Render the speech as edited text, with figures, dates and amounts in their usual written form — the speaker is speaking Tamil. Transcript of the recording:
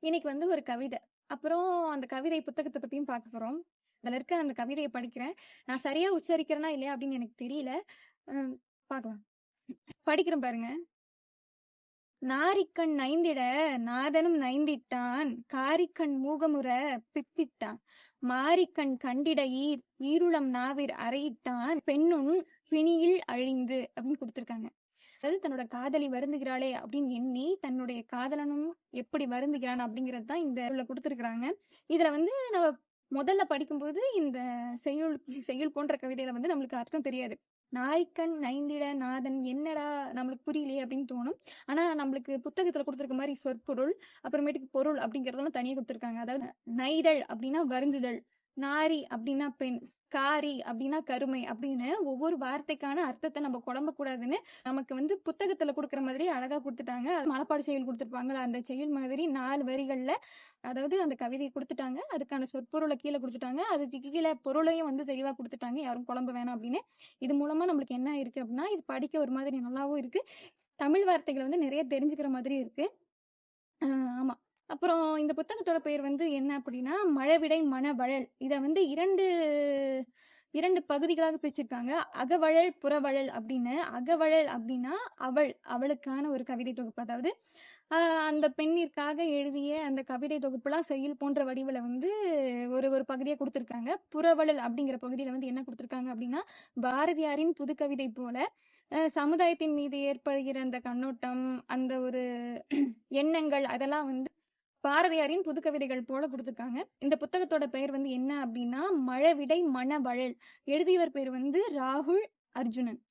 இன்னைக்கு வந்து ஒரு கவிதை. அப்புறம் அந்த கவிதை புத்தகத்த பத்தியும் பார்க்க போறோம். அதுல இருக்க அந்த கவிதைய படிக்கிறேன். நான் சரியா உச்சரிக்கிறேனா இல்லையா அப்படின்னு எனக்கு தெரியல. ம் பார்க்கலாம். படிக்கிறேன் பாருங்க. "நாரிக்கண் நைந்திட நாதனும் நைந்திட்டான். காரிக்கண் மூகமுற பிப்பிட்டான். மாரிக்கண் கண்டிட ஈருளம் நாவிற் அறையிட்டான். பெண்ணுன் பிணியில் அழிந்து" அப்படின்னு குடுத்திருக்காங்க. அதாவது தன்னோட காதலி வருந்துகிறாளே அப்படின்னு எண்ணி தன்னுடைய காதலனும் எப்படி வருந்துகிறான் அப்படிங்கிறது தான் இந்த இதுல கொடுத்துருக்குறாங்க. இதுல வந்து நம்ம முதல்ல படிக்கும்போது இந்த செய்யுள் செய்யுள் போன்ற கவிதையில வந்து நம்மளுக்கு அர்த்தம் தெரியாது. நாய்க்கண் நைந்திட நாதன் என்னடா நம்மளுக்கு புரியலையே அப்படின்னு தோணும். ஆனா நம்மளுக்கு புத்தகத்துல கொடுத்துருக்க மாதிரி சொற்பொருள் அப்புறமேட்டுக்கு பொருள் அப்படிங்கறதெல்லாம் தனியா கொடுத்துருக்காங்க. அதாவது நைதல் அப்படின்னா வருந்துதல், நாரி அப்படின்னா பெண், காரி அப்படின்னா கருமை அப்படின்னு ஒவ்வொரு வார்த்தைக்கான அர்த்தத்தை நம்ம குழம்பக்கூடாதுன்னு நமக்கு வந்து புத்தகத்துல குடுக்குற மாதிரி அழகா குடுத்துட்டாங்க. அது மனப்பாட செயல் குடுத்துருப்பாங்கல்ல, அந்த செயல் மாதிரி 4 வரிகள்ல அதாவது அந்த கவிதைய குடுத்துட்டாங்க. அதுக்கான சொற்பொருள கீழ குடுத்துட்டாங்க. அதுக்கு கீழ பொருளையும் வந்து தெளிவா குடுத்துட்டாங்க. யாரும் குழம்ப வேணாம் அப்படின்னு. இது மூலமா நம்மளுக்கு என்ன இருக்கு அப்படின்னா, இது படிக்க ஒரு மாதிரி நல்லாவும் இருக்கு. தமிழ் வார்த்தைகள வந்து நிறைய தெரிஞ்சுக்கிற மாதிரி இருக்கு. அ ஆமா. அப்புறம் இந்த புத்தகத்தோட பெயர் வந்து என்ன அப்படின்னா, மழவிடை மணவழல். இத வந்து 2 பகுதிகளாக பிரிச்சிருக்காங்க. அகவழல், புறவழல் அப்படின்னு. அகவழல் அப்படின்னா, அவளுக்கான ஒரு கவிதை தொகுப்பு. அதாவது அ அந்த பெண்ணிற்காக எழுதிய அந்த கவிதை தொகுப்புலாம் செய்யுள் போன்ற வடிவுல வந்து ஒரு ஒரு பகுதியா குடுத்துருக்காங்க. புறவழல் அப்படிங்கிற பகுதியில வந்து என்ன குடுத்துருக்காங்க அப்படின்னா, பாரதியாரின் புதுக்கவிதை போல சமுதாயத்தின் மீது ஏற்படுகிற அந்த கண்ணோட்டம், அந்த ஒரு எண்ணங்கள் அதெல்லாம் வந்து பாரதியாரின் புதுக்கவிதைகள் போல குடுத்துருக்காங்க. இந்த புத்தகத்தோட பெயர் வந்து என்ன அப்டின்னா, மழவிடை மணவழல். எழுதியவர் பேர் வந்து ராகுல் அர்ஜுனன்.